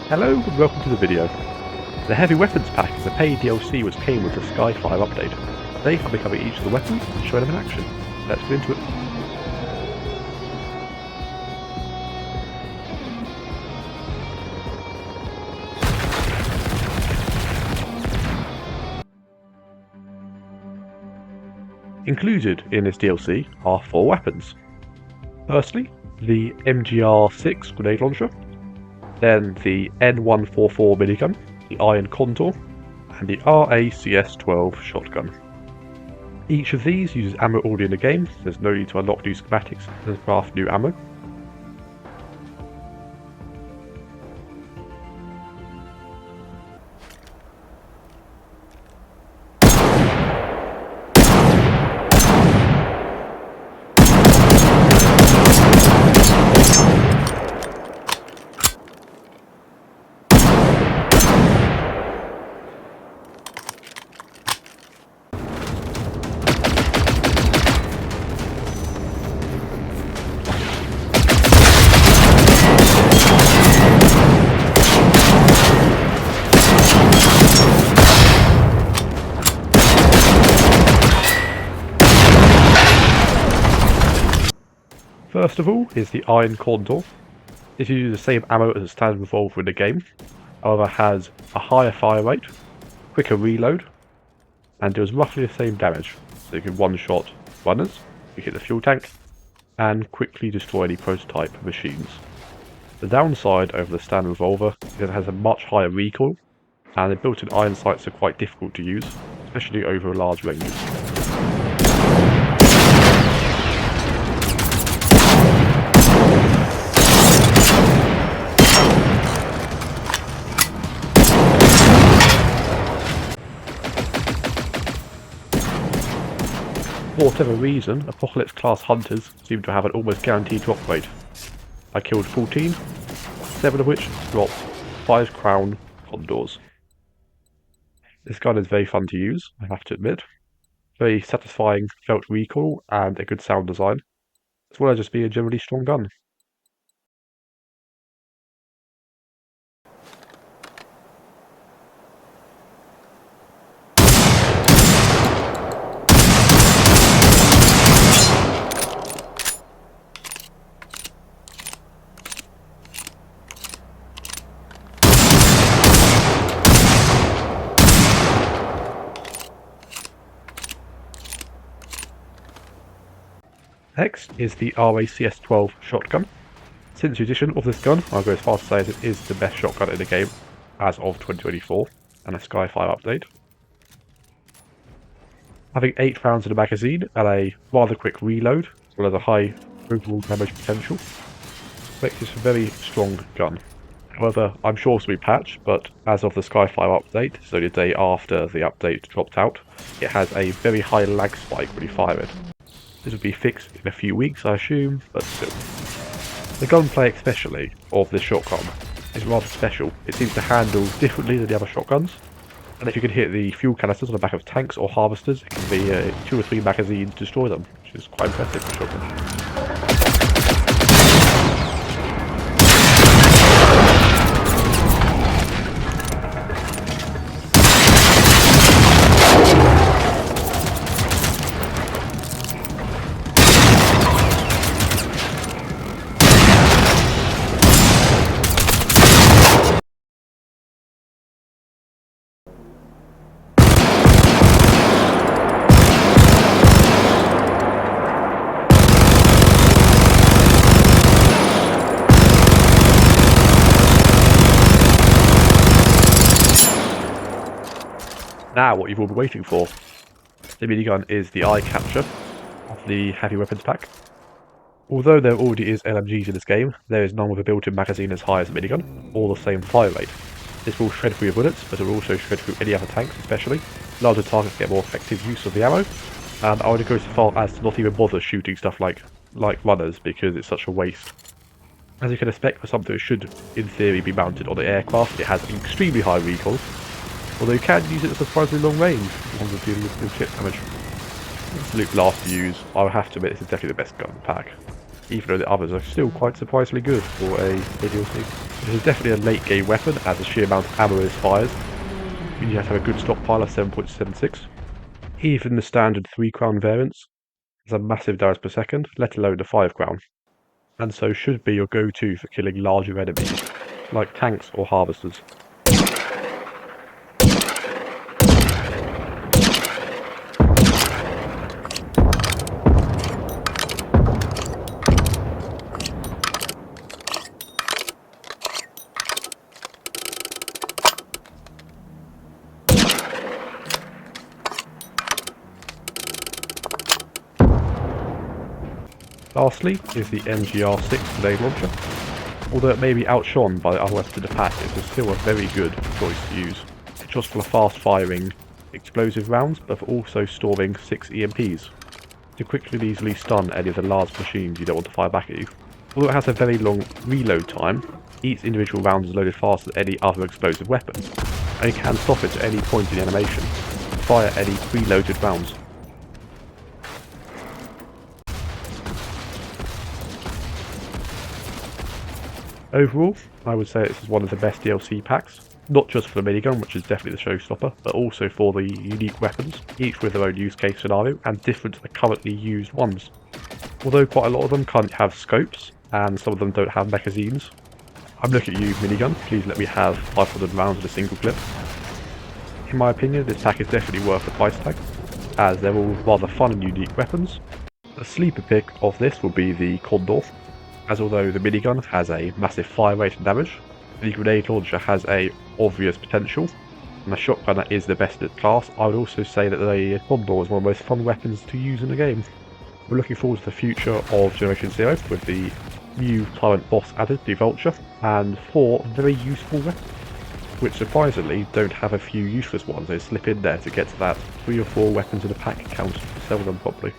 Hello and welcome to the video. The Heavy Weapons Pack is a paid DLC which came with the Sky 5 update. Today I'll be covering each of the weapons and showing them in action. Let's get into it. Included in this DLC are 4 weapons. Firstly, the MGR-6 grenade launcher, then the N144 Minigun, the Iron Condor, and the RACS-12 shotgun. Each of these uses ammo already in the game, so there's no need to unlock new schematics and craft new ammo. First of all is the Iron Condor. This uses the same ammo as a standard revolver in the game, however has a higher fire rate, quicker reload, and does roughly the same damage. So you can one-shot runners, you hit the fuel tank, and quickly destroy any prototype machines. The downside over the standard revolver is it has a much higher recoil, and the built-in iron sights are quite difficult to use, especially over large ranges. For whatever reason, Apocalypse class hunters seem to have an almost guaranteed drop rate. I killed 14, 7 of which dropped 5 crown Condors. This gun is very fun to use, I have to admit. Very satisfying felt recoil and a good sound design, as well as just being a generally strong gun. Next is the RACS-12 shotgun. Since the addition of this gun, I'll go as far as to say that it is the best shotgun in the game as of 2024 and a Sky 5 update. Having 8 rounds in the magazine and a rather quick reload, as well as a high overall damage potential, makes this a very strong gun. However, I'm sure this will be patched, but as of the Sky 5 update, so the day after the update dropped out, it has a very high lag spike when you fire it. This will be fixed in a few weeks, I assume, but still. The gunplay especially of this shotgun is rather special. It seems to handle differently than the other shotguns, and if you can hit the fuel canisters on the back of tanks or harvesters, it can be 2 or 3 magazines to destroy them, which is quite impressive for a shotgun. Now what you've all been waiting for. The minigun is the eye catcher of the Heavy Weapons Pack. Although there already is LMGs in this game, there is none with a built-in magazine as high as the minigun, or the same fire rate. This will shred through your bullets, but it will also shred through any other tanks especially. Larger targets get more effective use of the ammo, and I would go so far as to not even bother shooting stuff like runners because it's such a waste. As you can expect for something that should, in theory, be mounted on an aircraft, it has an extremely high recoil, although you can use it at surprisingly long range as long as dealing with ship damage. Absolute blast to use. I would have to admit this is definitely the best gun in the pack. even though the others are still quite surprisingly good for a DLC. This is definitely a late game weapon, as the sheer amount of ammo it fires. You have to have a good stockpile of 7.76. Even the standard 3 crown variants has a massive damage per second, let alone the 5 crown, and so should be your go-to for killing larger enemies, like tanks or harvesters. Lastly is the NGR6 grenade launcher. Although it may be outshone by the other weapons in the pack, it is still a very good choice to use. It's just for fast firing explosive rounds, but for also storing 6 EMPs to quickly and easily stun any of the large machines you don't want to fire back at you. Although it has a very long reload time, each individual round is loaded faster than any other explosive weapon, and you can stop it at any point in the animation to fire any preloaded rounds. Overall, I would say this is one of the best DLC packs, not just for the minigun, which is definitely the showstopper, but also for the unique weapons, each with their own use case scenario and different to the currently used ones. Although quite a lot of them can't have scopes, and some of them don't have magazines. I'm looking at you, minigun, please let me have 500 rounds in a single clip. In my opinion, this pack is definitely worth the price tag, as they're all rather fun and unique weapons. The sleeper pick of this will be the Condor, as although the minigun has a massive fire rate and damage, the grenade launcher has a obvious potential, and the shotgunner is the best in its class. I would also say that the Condor is one of the most fun weapons to use in the game. We're looking forward to the future of Generation 0 with the new Tyrant boss added, the Vulture, and 4 very useful weapons, which surprisingly don't have a few useless ones. They slip in there to get to that 3 or 4 weapons in a pack count to sell them properly.